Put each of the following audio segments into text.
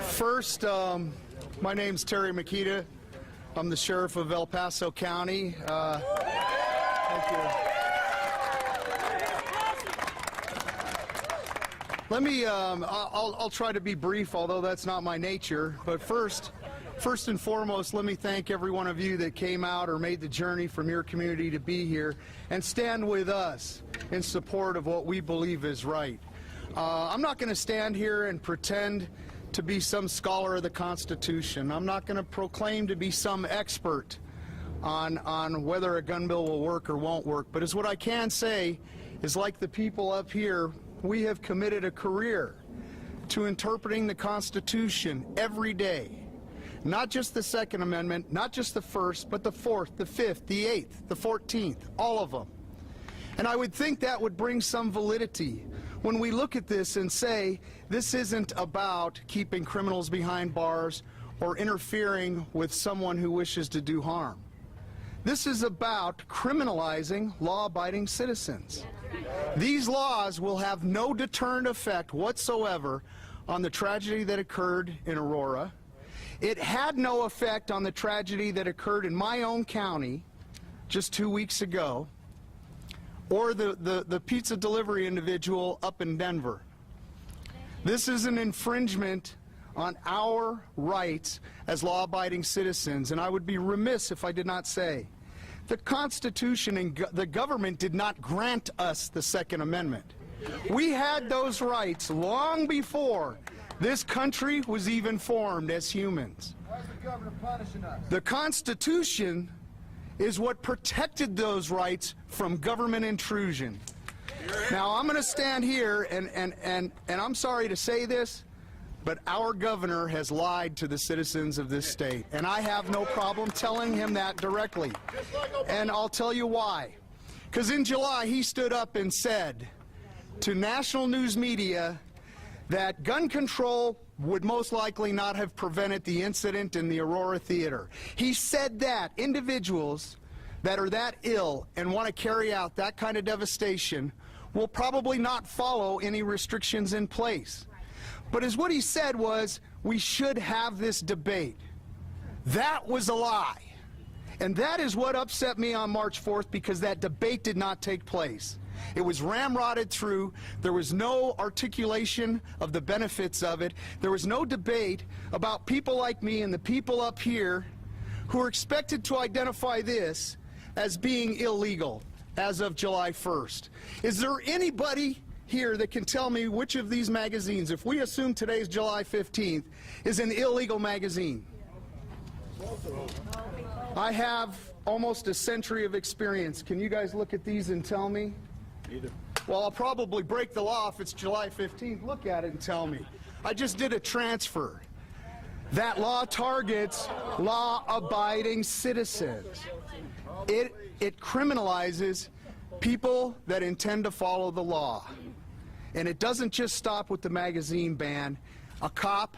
First, my name's Terry Maketa. I'm the sheriff of El Paso County. Thank you. Let me, I'll try to be brief, although that's not my nature. But first and foremost, let me thank every one of you that came out or made the journey from your community to be here and stand with us in support of what we believe is right. I'm not going to stand here and pretend to be some scholar of the Constitution. I'm not going to proclaim to be some expert on whether a gun bill will work or won't work. But what I can say is, like the people up here, we have committed a career to interpreting the Constitution every day. Not just the Second Amendment, not just the First, but the Fourth, the Fifth, the Eighth, the 14th, all of them. And I would think that would bring some validity when we look at this and say, this isn't about keeping criminals behind bars or interfering with someone who wishes to do harm. This is about criminalizing law-abiding citizens. These laws will have no deterrent effect whatsoever on the tragedy that occurred in Aurora. It had no effect on the tragedy that occurred in my own county just 2 weeks ago, or the pizza delivery individual up in Denver. This is an infringement on our rights as law-abiding citizens, and I would be remiss if I did not say, the Constitution and the government did not grant us the Second Amendment. We had those rights long before this country was even formed as humans. Why is the government punishing us? The Constitution is what protected those rights from government intrusion. Now, I'm going to stand here, and I'm sorry to say this, but our governor has lied to the citizens of this state, and I have no problem telling him that directly. And I'll tell you why. Because in July, he stood up and said to national news media that gun control would most likely not have prevented the incident in the Aurora Theater. He said that individuals that are that ill and want to carry out that kind of devastation will probably not follow any restrictions in place. But what he said was, we should have this debate. That was a lie. And that is what upset me on March 4th, because that debate did not take place. It was ramrodded through. There was no articulation of the benefits of it. There was no debate about people like me and the people up here who are expected to identify this as being illegal as of July 1st. Is there anybody here that can tell me which of these magazines, if we assume today's July 15th, is an illegal magazine? I have almost a century of experience. Can you guys look at these and tell me? Neither. Well, I'll probably break the law if it's July 15th. Look at it and tell me. I just did a transfer. That law targets law-abiding citizens. It criminalizes people that intend to follow the law. And it doesn't just stop with the magazine ban. A cop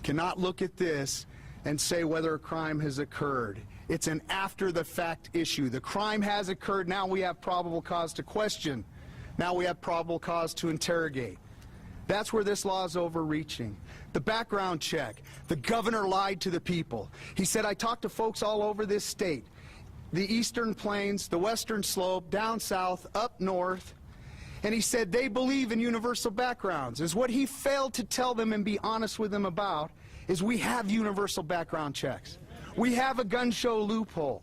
cannot look at this and say whether a crime has occurred. It's an after-the-fact issue. The crime has occurred. Now we have probable cause to question. Now we have probable cause to interrogate. That's where this law is overreaching. The background check. The governor lied to the people. He said, I talked to folks all over this state, the eastern plains, the western slope, down south, up north, and he said they believe in universal backgrounds. Is what he failed to tell them and be honest with them about is we have universal background checks. We have a gun show loophole.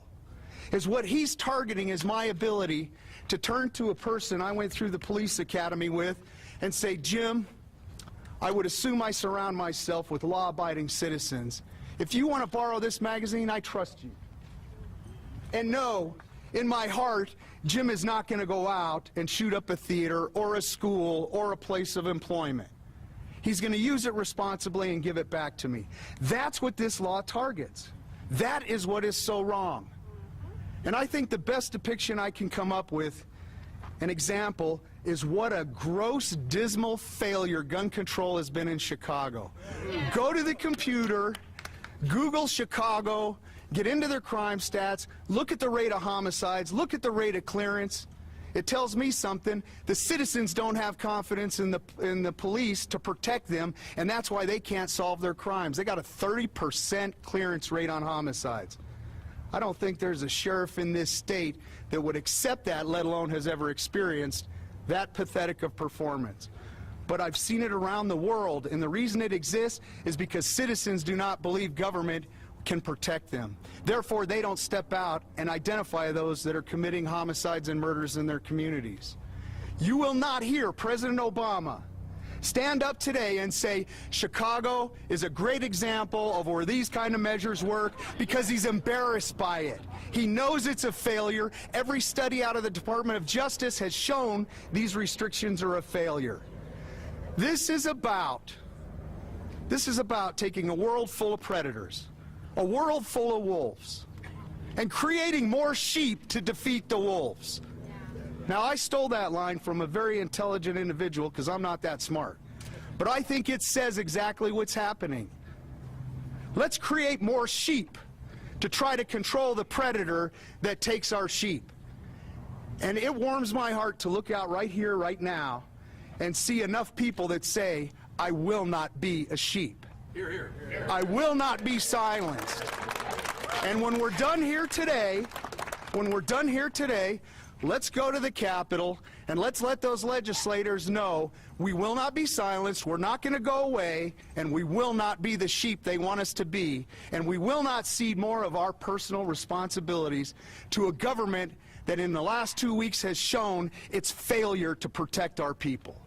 Is what he's targeting is my ability to turn to a person I went through the police academy with and say, Jim, I would assume I surround myself with law-abiding citizens. If you want to borrow this magazine, I trust you. And no, in my heart, Jim is not going to go out and shoot up a theater or a school or a place of employment. He's going to use it responsibly and give it back to me. That's what this law targets. That is what is so wrong. And I think the best depiction I can come up with, an example, is what a gross, dismal failure gun control has been in Chicago. Go to the computer, Google Chicago, get into their crime stats, look at the rate of homicides, look at the rate of clearance. It tells me something. The citizens don't have confidence in the police to protect them, and that's why they can't solve their crimes. They got a 30% clearance rate on homicides. I don't think there's a sheriff in this state that would accept that, let alone has ever experienced that pathetic of performance. But I've seen it around the world, and the reason it exists is because citizens do not believe government can protect them. Therefore, they don't step out and identify those that are committing homicides and murders in their communities. You will not hear President Obama stand up today and say Chicago is a great example of where these kind of measures work, because he's embarrassed by it. He knows it's a failure. Every study out of the Department of Justice has shown these restrictions are a failure. This is about taking a world full of predators, a world full of wolves, and creating more sheep to defeat the wolves. Now, I stole that line from a very intelligent individual because I'm not that smart. But I think it says exactly what's happening. Let's create more sheep to try to control the predator that takes our sheep. And it warms my heart to look out right here, right now, and see enough people that say, I will not be a sheep. Hear, hear, hear. I will not be silenced. And when we're done here today, let's go to the Capitol and let's let those legislators know we will not be silenced, we're not going to go away, and we will not be the sheep they want us to be, and we will not cede more of our personal responsibilities to a government that in the last 2 weeks has shown its failure to protect our people.